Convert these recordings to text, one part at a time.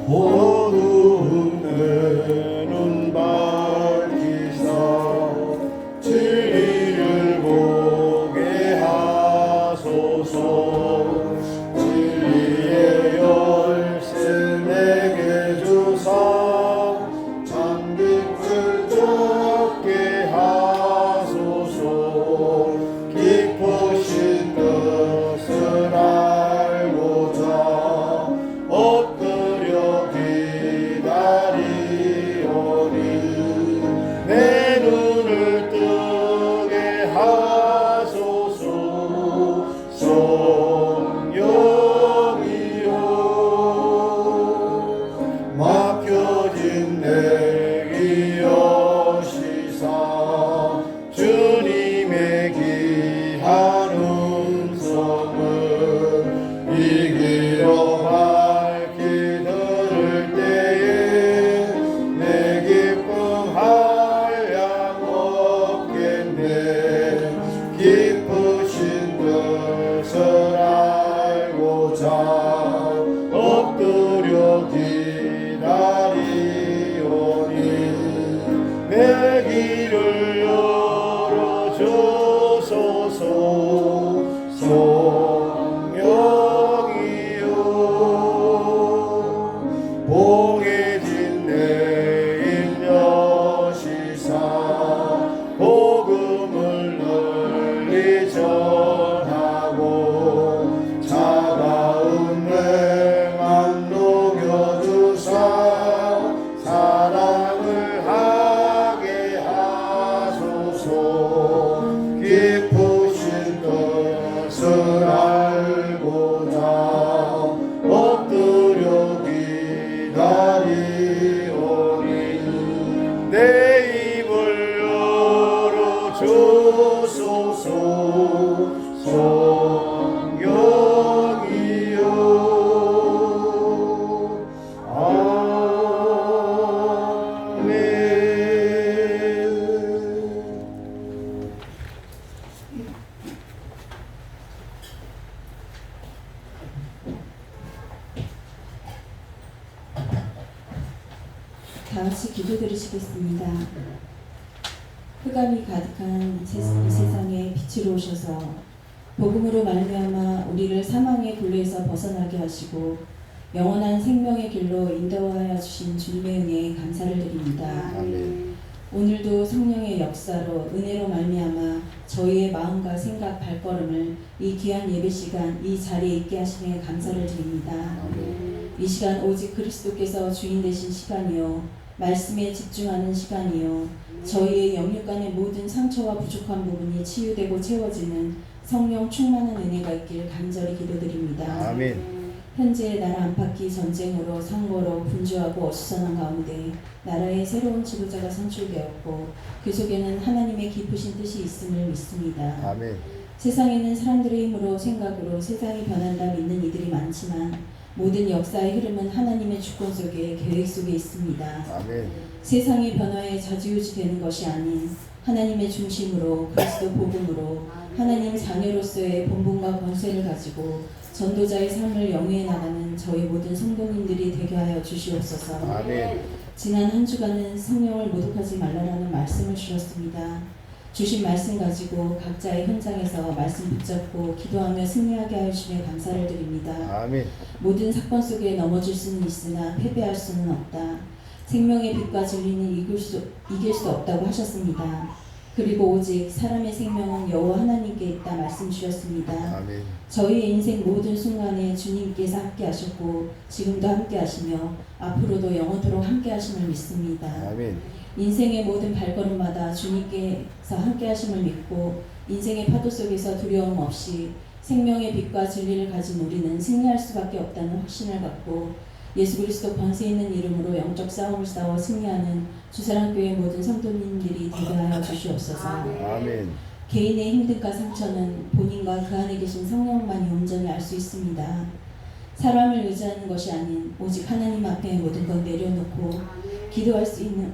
어두운 내 눈 밝히사 진리를 보게 하소서. 진리의 열쇠 내게 주사 잠김을 쫓게 하소서. 깊으신 뜻을 알고자 엎드려 기다리오니 내 눈을 뜨게 하소서. 성령이여 맡겨진 내 길 여시사 주님의 귀한 음성을 이 길로 밝히 들을 때에 내 기쁨 한량 없겠네. 깊으신 뜻을 알고자 엎드려 기다리오니 내 길을 열어주소서. 성령이여 봉해진 내 입 여시사 복음을 널리 전하고 차가운 내만 녹여주사 사랑을 하게 하소서. 깊으신 뜻을 알고자 엎드려 기다리오니 내 입을 열어주소서. 성령이여 아멘. 다 같이 기도드리시겠습니다. 흑암이 가득한 이 세상에 빛으로 오셔서 복음으로 말미암아 우리를 사망의 굴레에서 벗어나게 하시고 영원한 생명의 길로 인도하여 주신 주님의 은혜에 감사를 드립니다. 아멘. 오늘도 성령의 역사로 은혜로 말미암아 저희의 마음과 생각 발걸음을 이 귀한 예배 시간 이 자리에 있게 하시니 감사를 드립니다. 아멘. 이 시간 오직 그리스도께서 주인 되신 시간이요 말씀에 집중하는 시간이요 저희의 영육 간의 모든 상처와 부족한 부분이 치유되고 채워지는 성령 충만한 은혜가 있길 간절히 기도드립니다. 아멘. 현재 나라 안팎이 전쟁으로 상고로 분주하고 어수선한 가운데 나라의 새로운 지도자가 선출되었고 그 속에는 하나님의 깊으신 뜻이 있음을 믿습니다. 아멘. 세상에는 사람들의 힘으로 생각으로 세상이 변한다 믿는 이들이 많지만 모든 역사의 흐름은 하나님의 주권 속에 계획 속에 있습니다. 아멘. 세상의 변화에 좌지우지되는 것이 아닌 하나님의 중심으로 그리스도 복음으로 하나님 자녀로서의 본분과 권세를 가지고 전도자의 삶을 영위해 나가는 저희 모든 성도님들이 되게 하여 주시옵소서. 아멘. 지난 한 주간은 성령을 모독하지 말라라는 말씀을 주셨습니다. 주신 말씀 가지고 각자의 현장에서 말씀 붙잡고 기도하며 승리하게 하여 주시며 감사를 드립니다. 아멘. 모든 사건 속에 넘어질 수는 있으나 패배할 수는 없다. 생명의 빛과 진리는 이길 수 없다고 하셨습니다. 그리고 오직 사람의 생명은 여호와 하나님께 있다 말씀 주셨습니다. 아멘. 저희의 인생 모든 순간에 주님께서 함께 하셨고 지금도 함께 하시며 앞으로도 영원토록 함께 하심을 믿습니다. 아멘. 인생의 모든 발걸음마다 주님께서 함께 하심을 믿고 인생의 파도 속에서 두려움 없이 생명의 빛과 진리를 가진 우리는 승리할 수밖에 없다는 확신을 갖고 예수 그리스도 권세 있는 이름으로 영적 싸움을 싸워 승리하는 주사랑교회 모든 성도님들이 되게 하여 주시옵소서. 아멘. 개인의 힘듦과 상처는 본인과 그 안에 계신 성령만이 온전히 알 수 있습니다. 사람을 의지하는 것이 아닌 오직 하나님 앞에 모든 것 내려놓고 기도할 수 있는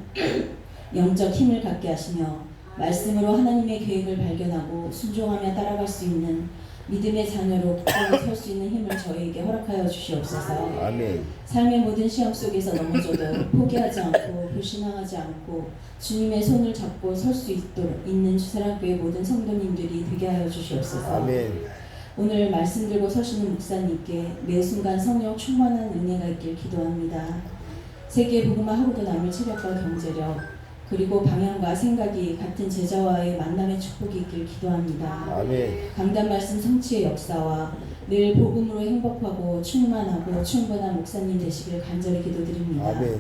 영적 힘을 갖게 하시며 말씀으로 하나님의 계획을 발견하고 순종하며 따라갈 수 있는 믿음의 자녀로 굳건히 설 수 있는 힘을 저희에게 허락하여 주시옵소서. 아멘. 삶의 모든 시험 속에서 넘어져도 포기하지 않고 불신앙하지 않고 주님의 손을 잡고 설 수 있는 주사랑교회 모든 성도님들이 되게 하여 주시옵소서. 아멘. 오늘 말씀 들고 서시는 목사님께 매 순간 성령 충만한 은혜가 있길 기도합니다. 세계 복음화 하루도 남을 체력과 경제력 그리고 방향과 생각이 같은 제자와의 만남의 축복이 있길 기도합니다. 아멘. 강단 말씀 성취의 역사와 늘 복음으로 행복하고 충만하고 충분한 목사님 되시길 간절히 기도드립니다. 아멘.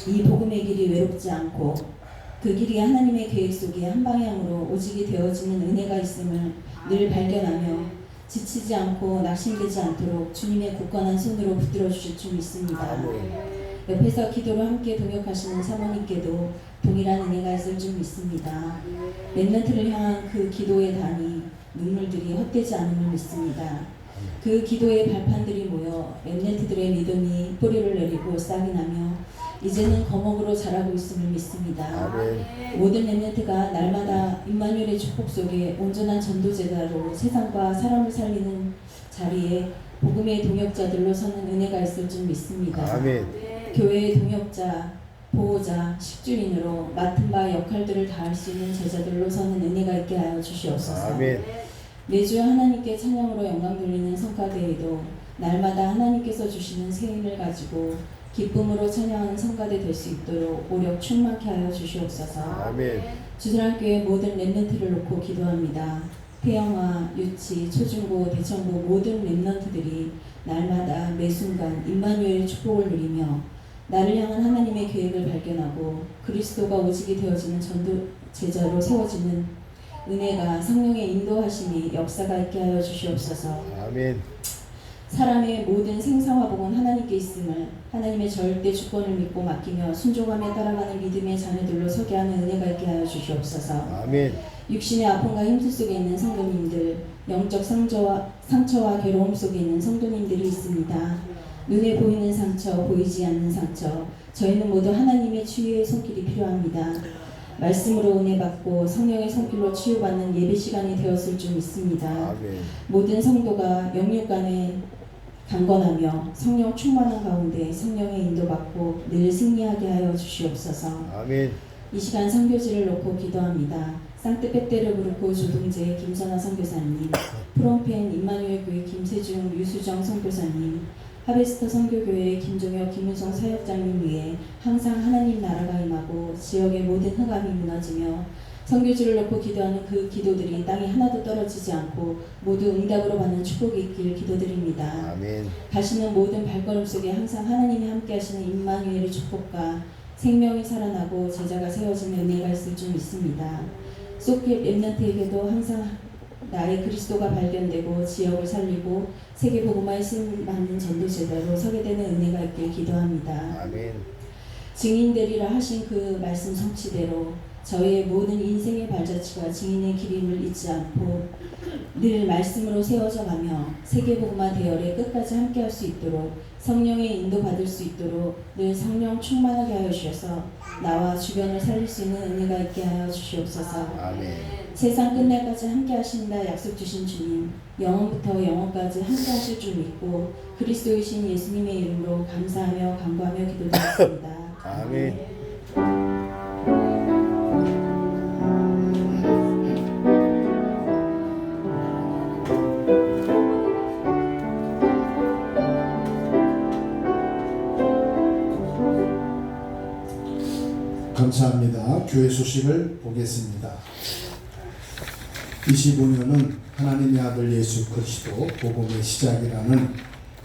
이 복음의 길이 외롭지 않고 그 길이 하나님의 계획 속에 한 방향으로 오직이 되어지는 은혜가 있음을 늘 발견하며 지치지 않고 낙심되지 않도록 주님의 굳건한 손으로 붙들어 주실 줄 믿습니다. 아멘. 옆에서 기도로 함께 동역하시는 사모님께도 동일한 은혜가 있을 줄 믿습니다. 렘넌트를 향한 그 기도의 단이 눈물들이 헛되지 않음을 믿습니다. 그 기도의 발판들이 모여 렘넌트들의 믿음이 뿌리를 내리고 싹이 나며 이제는 거목으로 자라고 있음을 믿습니다. 아멘. 모든 렘넌트가 날마다 임마누엘의 축복 속에 온전한 전도제자로 세상과 사람을 살리는 자리에 복음의 동역자들로 서는 은혜가 있을 줄 믿습니다. 아멘. 교회의 동역자, 보호자, 식주인으로 맡은 바 역할들을 다할 수 있는 제자들로 서는 은혜가 있게 하여 주시옵소서. 아멘. 매주 하나님께 찬양으로 영광 돌리는 성가대에도 날마다 하나님께서 주시는 새 힘을 가지고 기쁨으로 찬양하는 성가대 될 수 있도록 오력 충만케 하여 주시옵소서. 아멘. 주사랑교회 모든 렘넌트를 놓고 기도합니다. 태영아, 유치, 초중고, 대청고 모든 렘넌트들이 날마다 매 순간 임마누엘의 축복을 누리며 나를 향한 하나님의 계획을 발견하고 그리스도가 오직이 되어지는 전도 제자로 세워지는 은혜가 성령의 인도하심이 역사가 있게 하여 주시옵소서. 아멘. 사람의 모든 생사화복은 하나님께 있음을 하나님의 절대 주권을 믿고 맡기며 순종하며 따라가는 믿음의 자녀들로 서게 하는 은혜가 있게 하여 주시옵소서. 아멘. 육신의 아픔과 힘들 속에 있는 성도님들, 영적 상처와 괴로움 속에 있는 성도님들이 있습니다. 눈에 보이는 상처, 보이지 않는 상처, 저희는 모두 하나님의 치유의 손길이 필요합니다. 말씀으로 은혜 받고 성령의 손길로 치유받는 예배 시간이 되었을 줄 믿습니다. 아멘. 모든 성도가 영육 간에 강건하며 성령 충만한 가운데 성령의 인도받고 늘 승리하게 하여 주시옵소서. 아멘. 이 시간 선교지를 놓고 기도합니다. 상트페테르 부르크 조동재 김선아 선교사님, 프롬펜 임마누엘 교회 김세중 유수정 선교사님, 하베스터 선교교회 김종혁 김은성 사역장님 위해 항상 하나님 나라가 임하고 지역의 모든 흑암이 무너지며 선교지를 놓고 기도하는 그 기도들이 땅에 하나도 떨어지지 않고 모두 응답으로 받는 축복이 있길 기도드립니다. 아멘. 가시는 모든 발걸음 속에 항상 하나님이 함께 하시는 임마누엘의 축복과 생명이 살아나고 제자가 세워지는 은혜가 있을 줄 믿습니다. 쏙길 렘넌트에게도 항상 나의 그리스도가 발견되고 지역을 살리고 세계 복음화에 쓰임받는 전도제자로 서게 되는 은혜가 있길 기도합니다. 아멘. 증인되리라 하신 그 말씀 성취대로 저희의 모든 인생의 발자취가 증인의 길임을 잊지 않고 늘 말씀으로 세워져 가며 세계복음화 대열에 끝까지 함께할 수 있도록 성령의 인도받을 수 있도록 늘 성령 충만하게 하여 주셔서 나와 주변을 살릴 수 있는 은혜가 있게 하여 주시옵소서. 아멘. 세상 끝날까지 함께 하신다 약속 주신 주님, 영원부터 영원까지 함께 하실 줄 믿고 그리스도이신 예수님의 이름으로 감사하며 간구하며 기도드렸습니다. 아멘. 감사합니다. 교회 소식을 보겠습니다. 25년은 하나님의 아들 예수 그리스도 복음의 시작이라는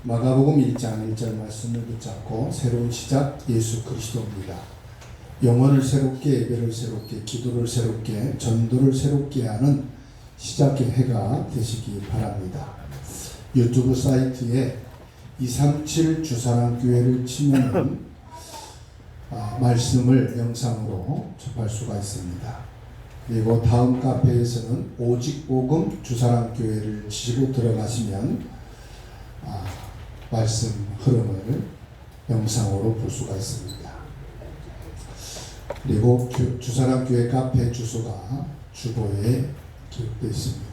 마가복음 1장 1절 말씀을 붙잡고 새로운 시작 예수 그리스도입니다. 영혼을 새롭게, 예배를 새롭게, 기도를 새롭게, 전도를 새롭게 하는 시작의 해가 되시기 바랍니다. 유튜브 사이트에 237 주사랑교회를 치면 말씀을 영상으로 접할 수가 있습니다. 그리고 다음 카페에서는 오직복음 주사랑교회를 치고 들어가시면 말씀 흐름을 영상으로 볼 수가 있습니다. 그리고 주사랑교회 카페 주소가 주보에 기록되어 있습니다.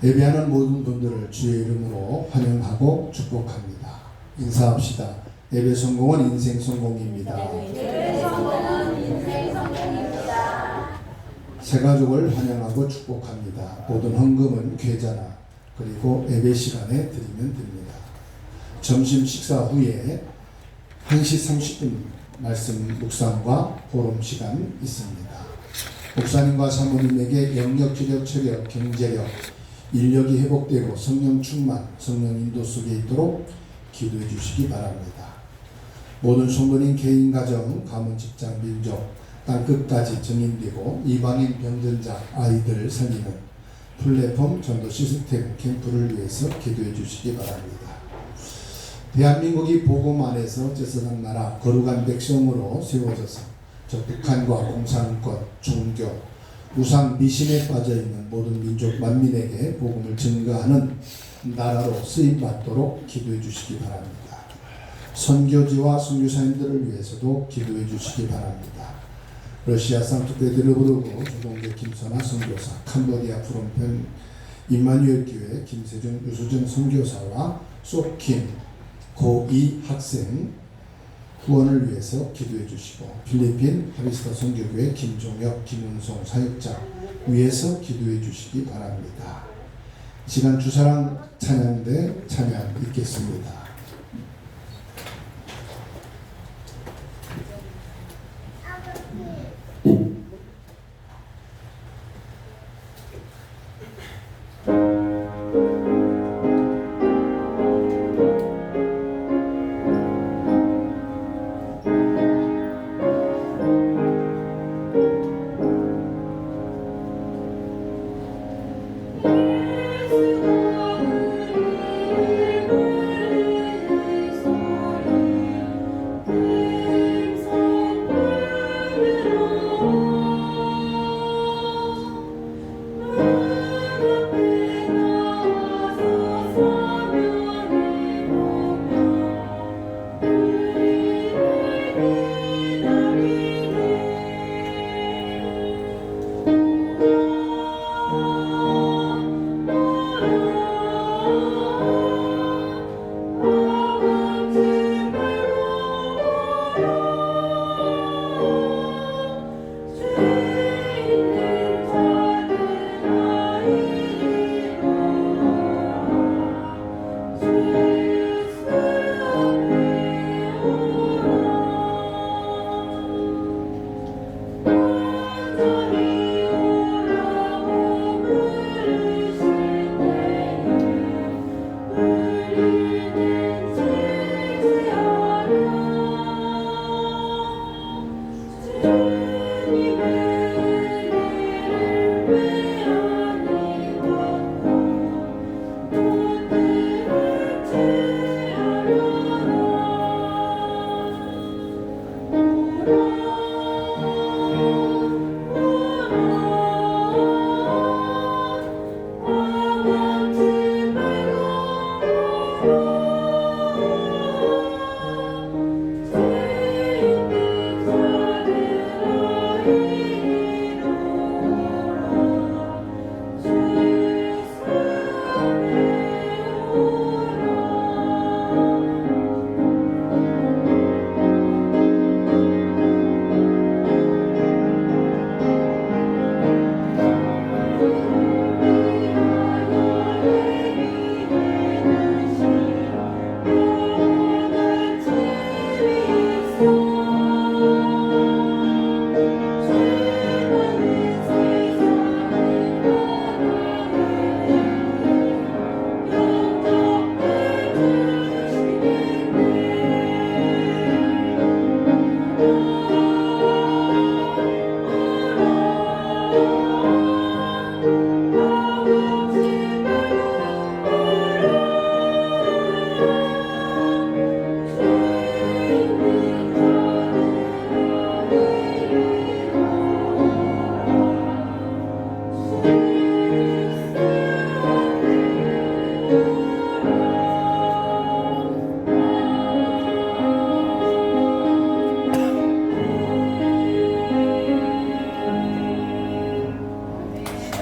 예배하는 모든 분들을 주의 이름으로 환영하고 축복합니다. 인사합시다. 예배 성공은 인생 성공입니다. 새 가족을 환영하고 축복합니다. 모든 헌금은 계좌나 그리고 예배 시간에 드리면 됩니다. 점심 식사 후에 1시 30분 말씀 묵상과 포럼 시간 있습니다. 목사님과 사모님에게 영역, 지력, 체력, 경제력, 인력이 회복되고 성령 충만, 성령 인도 속에 있도록 기도해 주시기 바랍니다. 모든 성도님 개인, 가정, 가문, 직장, 민족, 땅끝까지 증인되고 이방인 병든자, 아이들 살리는 플랫폼 전도 시스템 캠프를 위해서 기도해 주시기 바랍니다. 대한민국이 복음 안에서 제사장 나라 거룩한 백성으로 세워져서 저 북한과 공산권, 종교, 우상 미신에 빠져있는 모든 민족 만민에게 복음을 증거하는 나라로 쓰임받도록 기도해 주시기 바랍니다. 선교지와 선교사님들을 위해서도 기도해 주시기 바랍니다. 러시아 상트페테르부르크 조동대 김선아 선교사, 캄보디아 프롬펜 임마누엘 교회 김세정 유수정 선교사와 소킴 고2 학생 후원을 위해서 기도해 주시고, 필리핀 하비스타 선교교회 김종혁, 김은송 사역자 위해서 기도해 주시기 바랍니다. 시간 주사랑 찬양대 찬양 있겠습니다.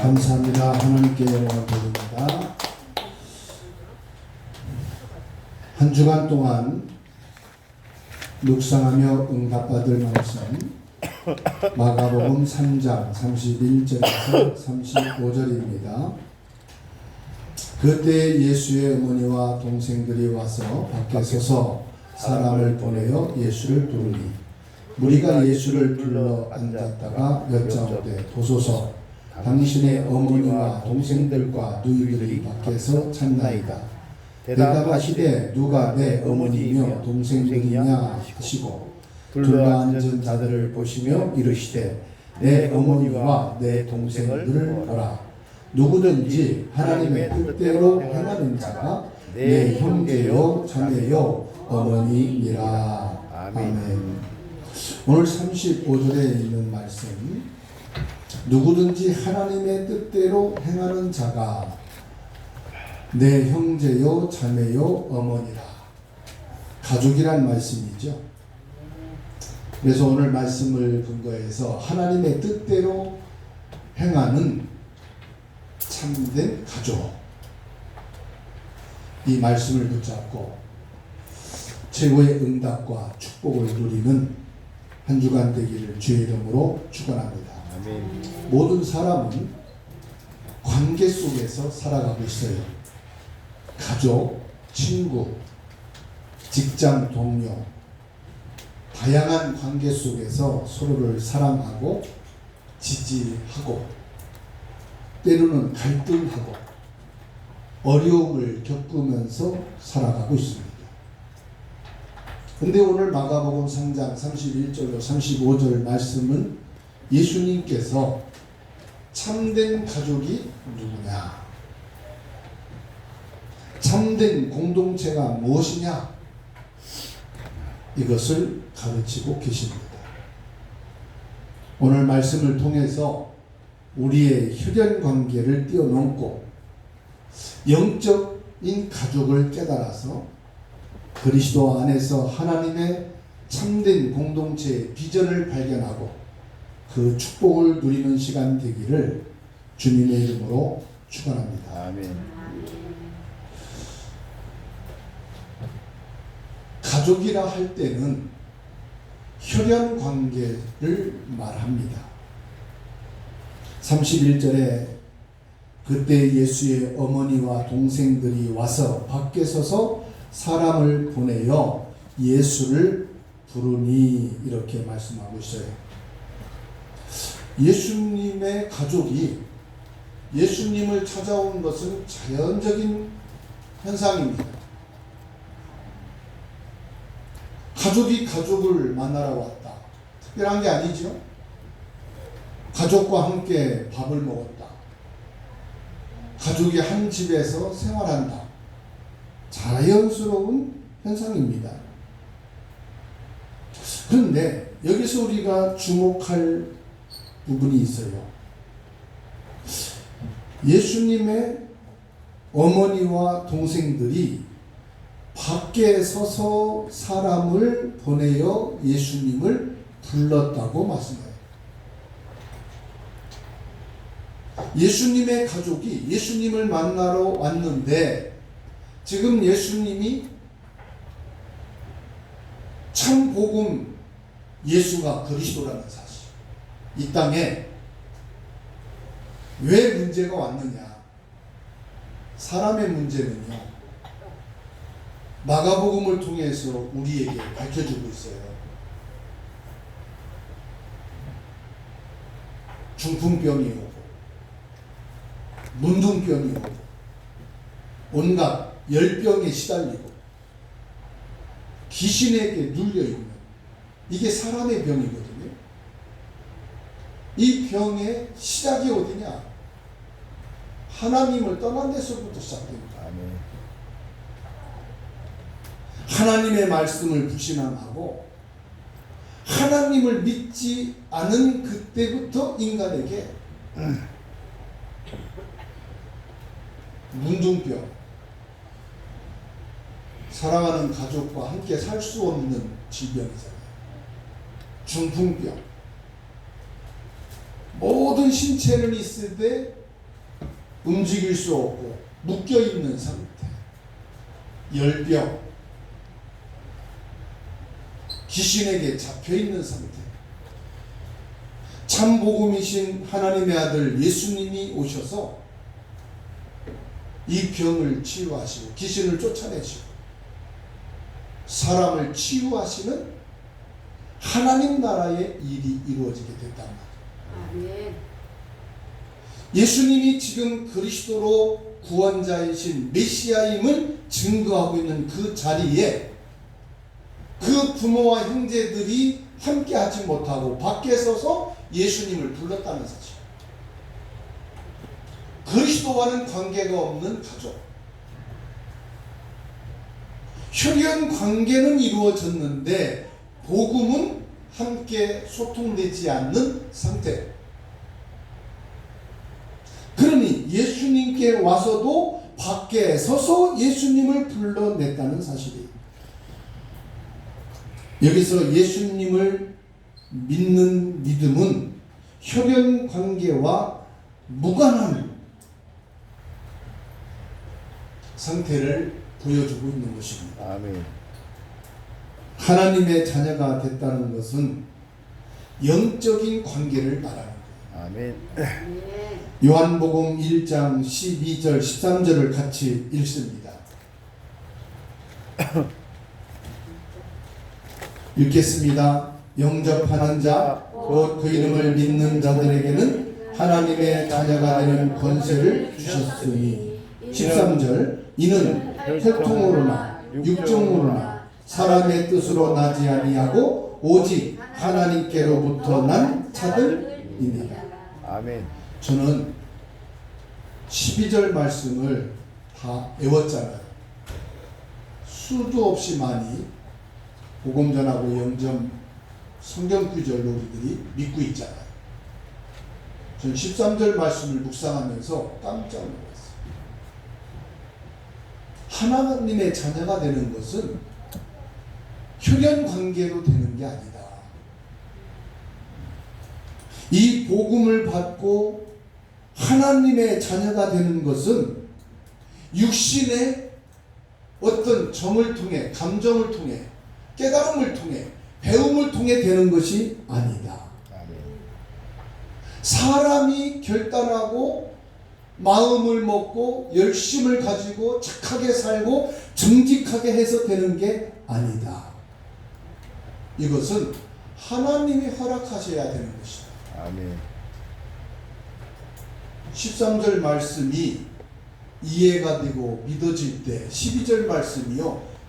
감사합니다. 하나님께 영광을 드립니다. 한 주간 동안 묵상하며 응답받을 말씀 마가복음 3장 31절에서 35절입니다. 그때 예수의 어머니와 동생들이 와서 밖에 서서 사람을 보내어 예수를 부르니 무리가 예수를 불러 앉았다가 여짜오되 보소서 당신의 어머니와 동생들과 누이들이 밖에서 찾나이다. 대답하시되 누가 내 어머니며 동생들이냐 하시고 둘러앉은 자들을 보시며 이르시되 내 어머니와 내 동생들을 보라. 누구든지 하나님의 뜻대로 행하는 자가 내 형제요 자매요 어머니니라. 아멘. 오늘 35절에 있는 말씀, 누구든지 하나님의 뜻대로 행하는 자가 내 형제요 자매요 어머니라. 가족이란 말씀이죠. 그래서 오늘 말씀을 근거해서 하나님의 뜻대로 행하는 참된 가족, 이 말씀을 붙잡고 최고의 응답과 축복을 누리는 한 주간 되기를 주의 이름으로 축원합니다. 아멘. 모든 사람은 관계 속에서 살아가고 있어요. 가족, 친구, 직장 동료, 다양한 관계 속에서 서로를 사랑하고 지지하고 때로는 갈등하고 어려움을 겪으면서 살아가고 있습니다. 근데 오늘 마가복음 3장 31절로 35절 말씀은 예수님께서 참된 가족이 누구냐, 참된 공동체가 무엇이냐, 이것을 가르치고 계십니다. 오늘 말씀을 통해서 우리의 혈연 관계를 뛰어넘고 영적인 가족을 깨달아서 그리스도 안에서 하나님의 참된 공동체의 비전을 발견하고 그 축복을 누리는 시간 되기를 주님의 이름으로 축원합니다. 아멘. 가족이라 할 때는 혈연 관계를 말합니다. 31절에 그때 예수의 어머니와 동생들이 와서 밖에 서서 사람을 보내어 예수를 부르니, 이렇게 말씀하고 있어요. 예수님의 가족이 예수님을 찾아온 것은 자연적인 현상입니다. 가족이 가족을 만나러 왔다, 특별한 게 아니죠. 가족과 함께 밥을 먹었다, 가족이 한 집에서 생활한다, 자연스러운 현상입니다. 그런데 여기서 우리가 주목할 부분이 있어요. 예수님의 어머니와 동생들이 밖에 서서 사람을 보내어 예수님을 불렀다고 말씀해요. 예수님의 가족이 예수님을 만나러 왔는데 지금 예수님이 참 복음 예수가 그리스도라는 사실, 이 땅에 왜 문제가 왔느냐, 사람의 문제는요 마가복음을 통해서 우리에게 밝혀주고 있어요. 중풍병이 오고 문둥병이 오고 온갖 열병에 시달리고 귀신에게 눌려있는, 이게 사람의 병이거든요. 이 병의 시작이 어디냐? 하나님을 떠난 데서부터 시작됩니다. 아멘. 하나님의 말씀을 불신앙하고 하나님을 믿지 않은 그때부터 인간에게 문둥병, 사랑하는 가족과 함께 살 수 없는 질병이잖아요. 중풍병, 모든 신체는 있을 때 움직일 수 없고 묶여있는 상태, 열병, 귀신에게 잡혀있는 상태. 참 복음이신 하나님의 아들 예수님이 오셔서 이 병을 치유하시고 귀신을 쫓아내시고 사람을 치유하시는 하나님 나라의 일이 이루어지게 됐단 말이에요. 예수님이 지금 그리스도로 구원자이신 메시아임을 증거하고 있는 그 자리에 그 부모와 형제들이 함께 하지 못하고 밖에 서서 예수님을 불렀다는 사실. 그리스도와는 관계가 없는 가족. 혈연 관계는 이루어졌는데 복음은 함께 소통되지 않는 상태. 그러니 예수님께 와서도 밖에 서서 예수님을 불러냈다는 사실이에요. 여기서 예수님을 믿는 믿음은 혈연 관계와 무관한 상태를 보여주고 있는 것입니다. 아멘. 하나님의 자녀가 됐다는 것은 영적인 관계를 말하는 거예요. 아멘. 요한복음 1장 12절 13절을 같이 읽습니다. 읽겠습니다. 영접하는 자, 곧 그 이름을 믿는 자들에게는 하나님의 자녀가 되는 권세를 주셨으니. 13절 이는 혈통으로나 육정으로나 사람의 뜻으로 나지 아니하고 오직 하나님께로부터 난 자들이니라. 아멘. 저는 12절 말씀을 다 외웠잖아요. 수도 없이 많이 복음 전하고 영점 성경 구절로 우리들이 믿고 있잖아요. 저는 13절 말씀을 묵상하면서 깜짝 놀랐어요. 하나님의 자녀가 되는 것은 혈연 관계로 되는 게 아니다. 이 복음을 받고 하나님의 자녀가 되는 것은 육신의 어떤 정을 통해, 감정을 통해, 깨달음을 통해, 배움을 통해 되는 것이 아니다. 사람이 결단하고 마음을 먹고 열심을 가지고 착하게 살고 정직하게 해서 되는 게 아니다. 이것은 하나님이 허락하셔야 되는 것이다. 아멘. 13절 말씀이 이해가 되고 믿어질 때 12절 말씀이요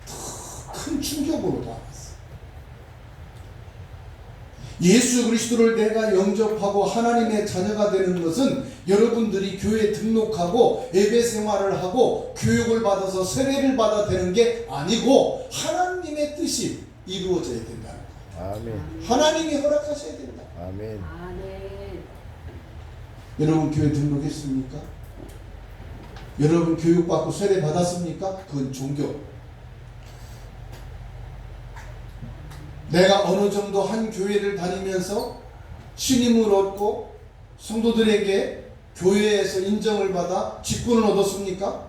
더 큰 충격으로 다가왔어요. 예수 그리스도를 내가 영접하고 하나님의 자녀가 되는 것은 여러분들이 교회에 등록하고 예배 생활을 하고 교육을 받아서 세례를 받아 되는 게 아니고 하나님의 뜻이 이루어져야 된다는 거예요. 아멘. 하나님이 허락하셔야 된다. 아멘. 여러분 교회 등록했습니까? 여러분 교육받고 세례 받았습니까? 그건 종교. 내가 어느 정도 한 교회를 다니면서 신임을 얻고 성도들에게 교회에서 인정을 받아 직분을 얻었습니까?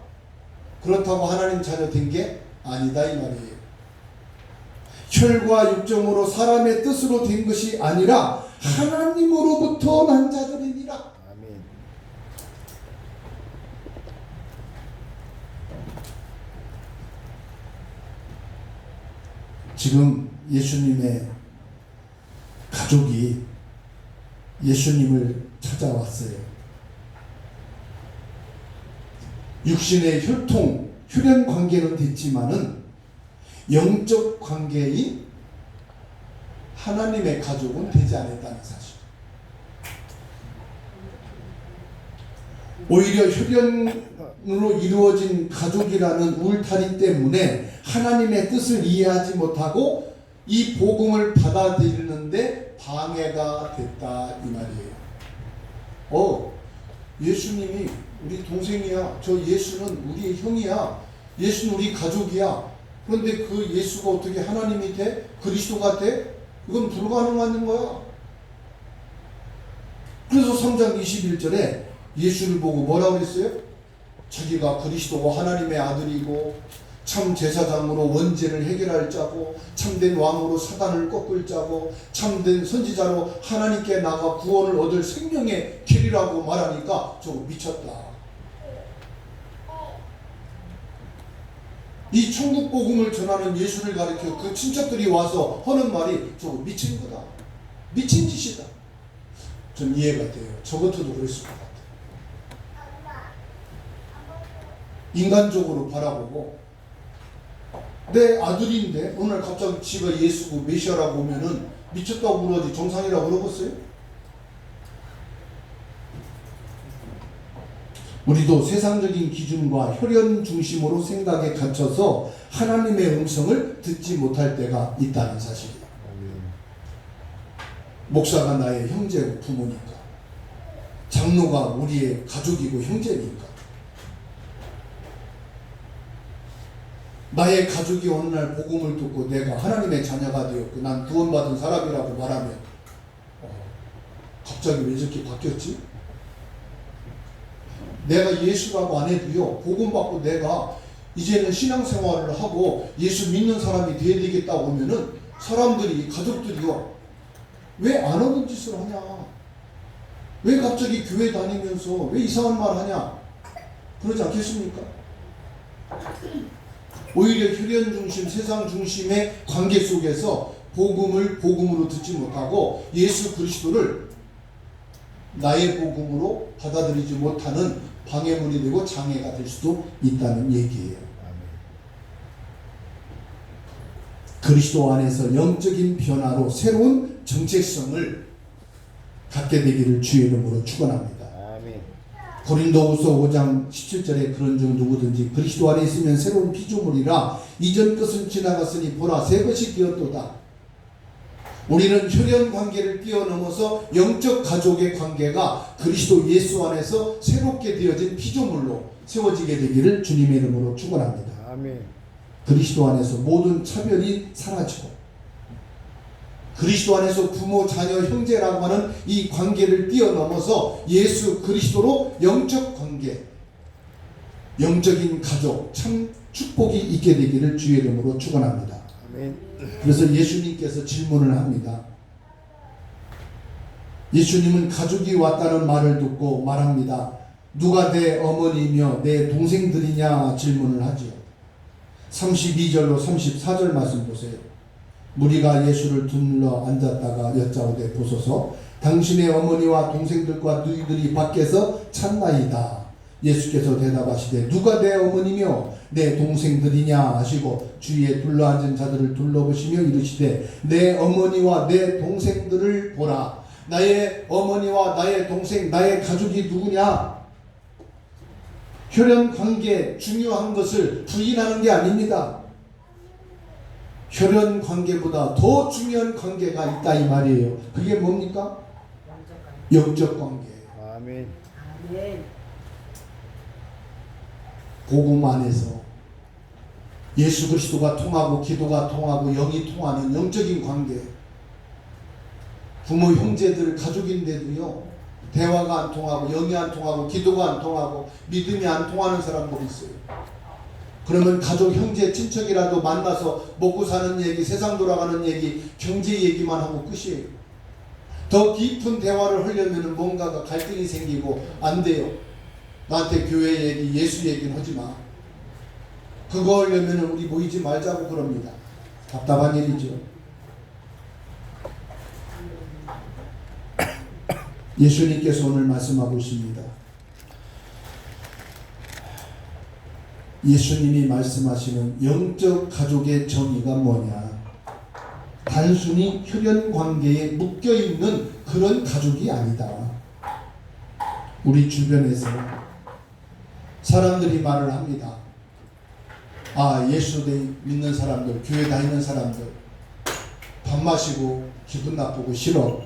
그렇다고 하나님 자녀 된 게 아니다 이 말이에요. 혈과 육정으로 사람의 뜻으로 된 것이 아니라 하나님으로부터 난 자들이니라. 아멘. 지금 예수님의 가족이 예수님을 찾아왔어요. 육신의 혈통, 혈연 관계는 됐지만은 영적 관계인 하나님의 가족은 되지 않았다는 사실. 오히려 혈연으로 이루어진 가족이라는 울타리 때문에 하나님의 뜻을 이해하지 못하고 이 복음을 받아들이는데 방해가 됐다 이 말이에요. 예수님이 우리 동생이야. 저 예수는 우리 형이야. 예수는 우리 가족이야. 그런데 그 예수가 어떻게 하나님이 돼? 그리스도가 돼? 이건 불가능한 거야. 그래서 3장 21절에 예수를 보고 뭐라고 그랬어요? 자기가 그리스도고 하나님의 아들이고 참 제사장으로 원죄를 해결할 자고, 참된 왕으로 사단을 꺾을 자고, 참된 선지자로 하나님께 나가 구원을 얻을 생명의 길이라고 말하니까 저거 미쳤다. 이 천국 복음을 전하는 예수를 가리켜 그 친척들이 와서 하는 말이 저거 미친 거다. 미친 짓이다. 좀 이해가 돼요. 저 같아도 그랬을 것 같아요. 인간적으로 바라보고 내 아들인데 어느 날 갑자기 지가 예수고 메시아라고 오면은 미쳤다고 그러지 정상이라고 그러겠어요? 우리도 세상적인 기준과 혈연 중심으로 생각에 갇혀서 하나님의 음성을 듣지 못할 때가 있다는 사실이에요. 목사가 나의 형제고 부모니까, 장로가 우리의 가족이고 형제니까, 나의 가족이 어느 날 복음을 듣고 내가 하나님의 자녀가 되었고 난 구원받은 사람이라고 말하면 갑자기 왜 저렇게 바뀌었지? 내가 예수라고 안 해도요, 복음 받고 내가 이제는 신앙생활을 하고 예수 믿는 사람이 돼야 되겠다고 하면은 사람들이, 가족들이요, 왜 안 하는 짓을 하냐? 왜 갑자기 교회 다니면서 왜 이상한 말 하냐? 그러지 않겠습니까? 오히려 혈연 중심, 세상 중심의 관계 속에서 복음을 복음으로 듣지 못하고 예수 그리스도를 나의 복음으로 받아들이지 못하는 방해물이 되고 장애가 될 수도 있다는 얘기예요. 그리스도 안에서 영적인 변화로 새로운 정체성을 갖게 되기를 주의 이름으로 축원합니다. 고린도후서 5장 17절에 그런즉 누구든지 그리스도 안에 있으면 새로운 피조물이라 이전 것은 지나갔으니 보라 새 것이 되었도다. 우리는 혈연 관계를 뛰어넘어서 영적 가족의 관계가 그리스도 예수 안에서 새롭게 되어진 피조물로 세워지게 되기를 주님의 이름으로 축원합니다. 아멘. 그리스도 안에서 모든 차별이 사라지고 그리스도 안에서 부모, 자녀, 형제라고 하는 이 관계를 뛰어넘어서 예수 그리스도로 영적 관계, 영적인 가족, 참 축복이 있게 되기를 주의 이름으로 축원합니다. 아멘. 그래서 예수님께서 질문을 합니다. 예수님은 가족이 왔다는 말을 듣고 말합니다. 누가 내 어머니며 내 동생들이냐 질문을 하죠. 32절로 34절 말씀 보세요. 무리가 예수를 둘러 앉았다가 여짜오되 보소서 당신의 어머니와 동생들과 너희들이 밖에서 찾나이다. 예수께서 대답하시되 누가 내 어머니며 내 동생들이냐 하시고 주위에 둘러앉은 자들을 둘러보시며 이르시되 내 어머니와 내 동생들을 보라. 나의 어머니와 나의 동생, 나의 가족이 누구냐? 혈연 관계 중요한 것을 부인하는 게 아닙니다. 혈연 관계보다 더 중요한 관계가 있다 이 말이에요. 그게 뭡니까? 영적 관계. 아멘. 복음 안에서 예수 그리스도가 통하고 기도가 통하고 영이 통하는 영적인 관계. 부모 형제들 가족인데도요 대화가 안 통하고 영이 안 통하고 기도가 안 통하고 믿음이 안 통하는 사람들이 있어요. 그러면 가족 형제 친척이라도 만나서 먹고 사는 얘기, 세상 돌아가는 얘기, 경제 얘기만 하고 끝이에요. 더 깊은 대화를 하려면 뭔가가 갈등이 생기고 안 돼요. 나한테 교회 얘기, 예수 얘기는 하지 마. 그거 하려면 우리 모이지 말자고 그럽니다. 답답한 일이죠. 예수님께서 오늘 말씀하고 있습니다. 예수님이 말씀하시는 영적 가족의 정의가 뭐냐? 단순히 혈연 관계에 묶여있는 그런 가족이 아니다. 우리 주변에서 사람들이 말을 합니다. 아, 예수 믿는 사람들, 교회 다니는 사람들 밥 마시고 기분 나쁘고 싫어.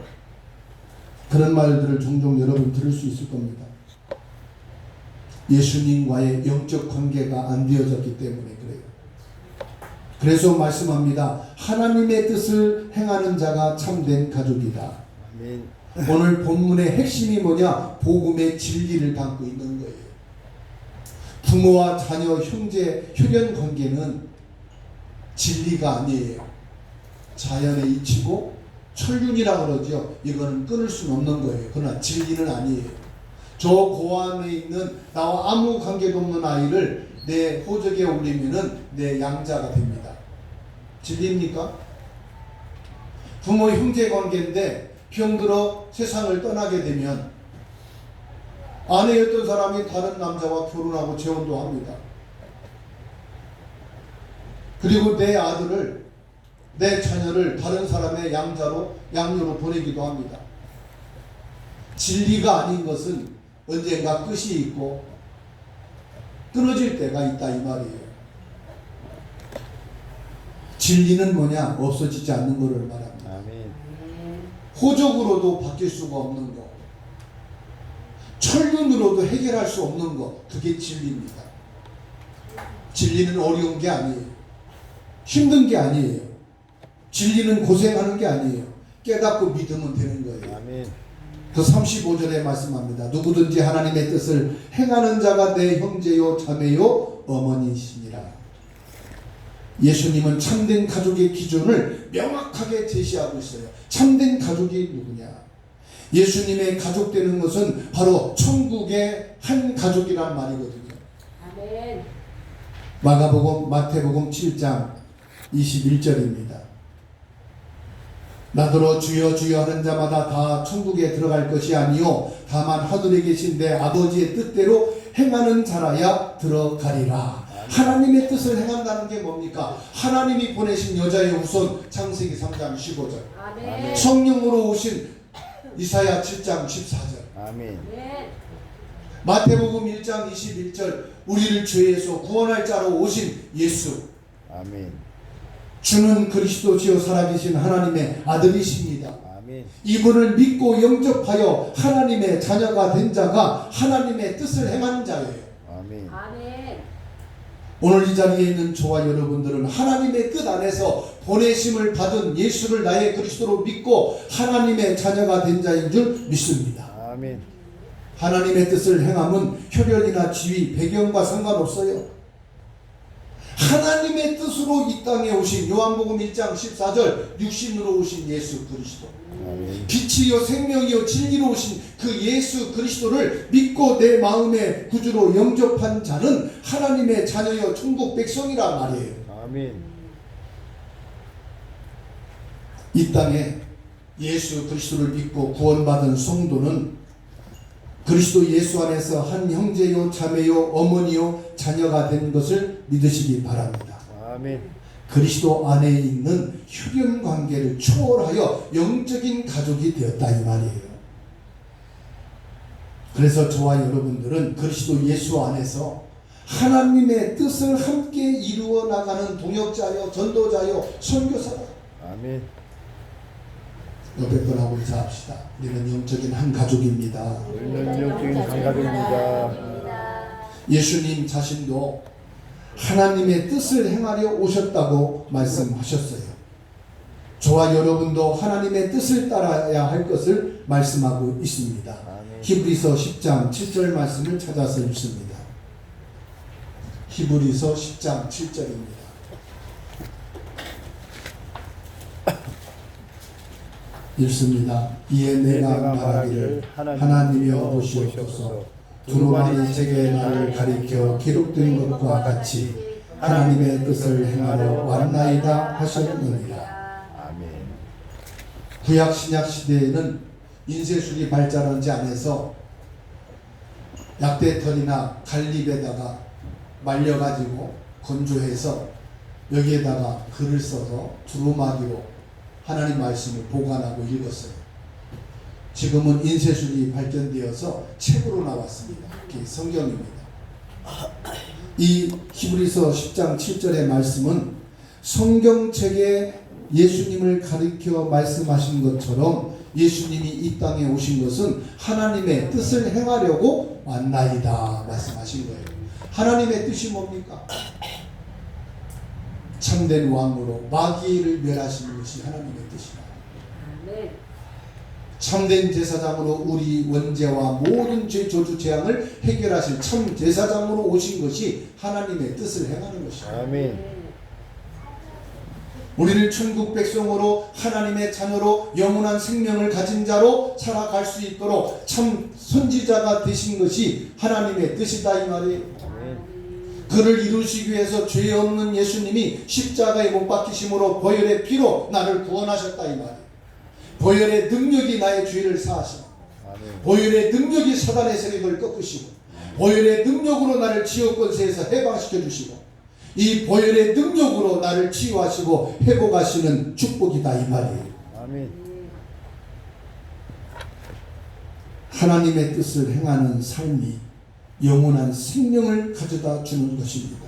그런 말들을 종종 여러분 들을 수 있을 겁니다. 예수님과의 영적 관계가 안 되어졌기 때문에 그래요. 그래서 말씀합니다. 하나님의 뜻을 행하는 자가 참된 가족이다. 아멘. 오늘 본문의 핵심이 뭐냐? 복음의 진리를 담고 있는 거예요. 부모와 자녀, 형제, 혈연 관계는 진리가 아니에요. 자연의 이치고 천륜이라 그러죠. 이거는 끊을 수는 없는 거예요. 그러나 진리는 아니에요. 저 고안에 있는 나와 아무 관계도 없는 아이를 내 호적에 올리면은 내 양자가 됩니다. 진리입니까? 부모 형제 관계인데 병들어 세상을 떠나게 되면 아내였던 사람이 다른 남자와 결혼하고 재혼도 합니다. 그리고 내 아들을, 내 자녀를 다른 사람의 양녀로 보내기도 합니다. 진리가 아닌 것은 언젠가 끝이 있고 끊어질 때가 있다 이 말이에요. 진리는 뭐냐? 없어지지 않는 것을 말합니다. 아멘. 호적으로도 바뀔 수가 없는 것, 천륜으로도 해결할 수 없는 것, 그게 진리입니다. 진리는 어려운 게 아니에요. 힘든 게 아니에요. 진리는 고생하는 게 아니에요. 깨닫고 믿으면 되는 거예요. 아멘. 그 35절에 말씀합니다. 누구든지 하나님의 뜻을 행하는 자가 내 형제요 자매요 어머니시니라. 예수님은 참된 가족의 기준을 명확하게 제시하고 있어요. 참된 가족이 누구냐? 예수님의 가족 되는 것은 바로 천국의 한 가족이란 말이거든요. 아멘. 마가복음, 마태복음 7장 21절입니다. 나더러 주여 주여 하는 자마다 다 천국에 들어갈 것이 아니요 다만 하늘에 계신 내 아버지의 뜻대로 행하는 자라야 들어가리라. 하나님의 뜻을 행한다는 게 뭡니까? 하나님이 보내신 여자의 후손 창세기 3장 15절, 아멘. 성령으로 오신 이사야 7장 14절, 아멘. 아멘. 마태복음 1장 21절, 우리를 죄에서 구원할 자로 오신 예수, 아멘. 주는 그리스도시요 살아계신 하나님의 아들이십니다. 아멘. 이분을 믿고 영접하여 하나님의 자녀가 된 자가 하나님의 뜻을 행하는 자예요. 아멘. 아멘. 오늘 이 자리에 있는 저와 여러분들은 하나님의 뜻 안에서 보내심을 받은 예수를 나의 그리스도로 믿고 하나님의 자녀가 된 자인 줄 믿습니다. 아멘. 하나님의 뜻을 행함은 혈연이나 지위, 배경과 상관없어요. 하나님의 뜻으로 이 땅에 오신 요한복음 1장 14절 육신으로 오신 예수 그리스도, 아멘. 빛이요 생명이요 진리로 오신 그 예수 그리스도를 믿고 내 마음의 구주로 영접한 자는 하나님의 자녀여 천국 백성이란 말이에요. 아멘. 이 땅에 예수 그리스도를 믿고 구원받은 성도는 그리스도 예수 안에서 한 형제요 자매요 어머니요 자녀가 된 것을 믿으시기 바랍니다. 아멘. 그리스도 안에 있는 혈연 관계를 초월하여 영적인 가족이 되었다 이 말이에요. 그래서 저와 여러분들은 그리스도 예수 안에서 하나님의 뜻을 함께 이루어 나가는 동역자요 전도자요 선교사다. 아멘. 옆에 분하고 인사합시다. 우리는 영적인 한 가족입니다. 우리는 영적인 한가족입니다. 예수님 자신도 하나님의 뜻을 행하려 오셨다고 말씀하셨어요. 저와 여러분도 하나님의 뜻을 따라야 할 것을 말씀하고 있습니다. 아멘. 히브리서 10장 7절 말씀을 찾아서 읽습니다. 히브리서 10장 7절입니다. 읽습니다. 이에 내가 말하기를 하나님이여 보시옵소서 두루마리 책에 나를 가리켜 기록된 것과 같이 하나님의 뜻을 행하러 왔나이다 하셨느니라. 아멘. 구약 신약 시대에는 인쇄술이 발달하지 않아서 약대털이나 갈립에다가 말려가지고 건조해서 여기에다가 글을 써서 두루마리로 하나님 말씀을 보관하고 읽었어요. 지금은 인쇄술이 발전되어서 책으로 나왔습니다. 그게 성경입니다. 이 히브리서 10장 7절의 말씀은 성경책에 예수님을 가리켜 말씀하신 것처럼 예수님이 이 땅에 오신 것은 하나님의 뜻을 행하려고 왔나이다 말씀하신 거예요. 하나님의 뜻이 뭡니까? 참된 왕으로 마귀를 멸하시는 것이 하나님의 뜻이다. 아멘. 참된 제사장으로 우리 원죄와 모든 죄 저주 재앙을 해결하실 참 제사장으로 오신 것이 하나님의 뜻을 행하는 것입니다. 아멘. 우리를 천국 백성으로 하나님의 자녀로 영원한 생명을 가진 자로 살아갈 수 있도록 참 선지자가 되신 것이 하나님의 뜻이다 이 말이에요. 아멘. 그를 이루시기 위해서 죄 없는 예수님이 십자가에 못 박히심으로 보혈의 피로 나를 구원하셨다 이 말이에요. 보혈의 능력이 나의 죄를 사하시고 아멘. 보혈의 능력이 사단의 세력을 꺾으시고 보혈의 능력으로 나를 지옥 권세에서 해방시켜 주시고 이 보혈의 능력으로 나를 치유하시고 회복하시는 축복이다 이 말이에요. 아멘. 하나님의 뜻을 행하는 삶이 영원한 생명을 가져다 주는 것입니다.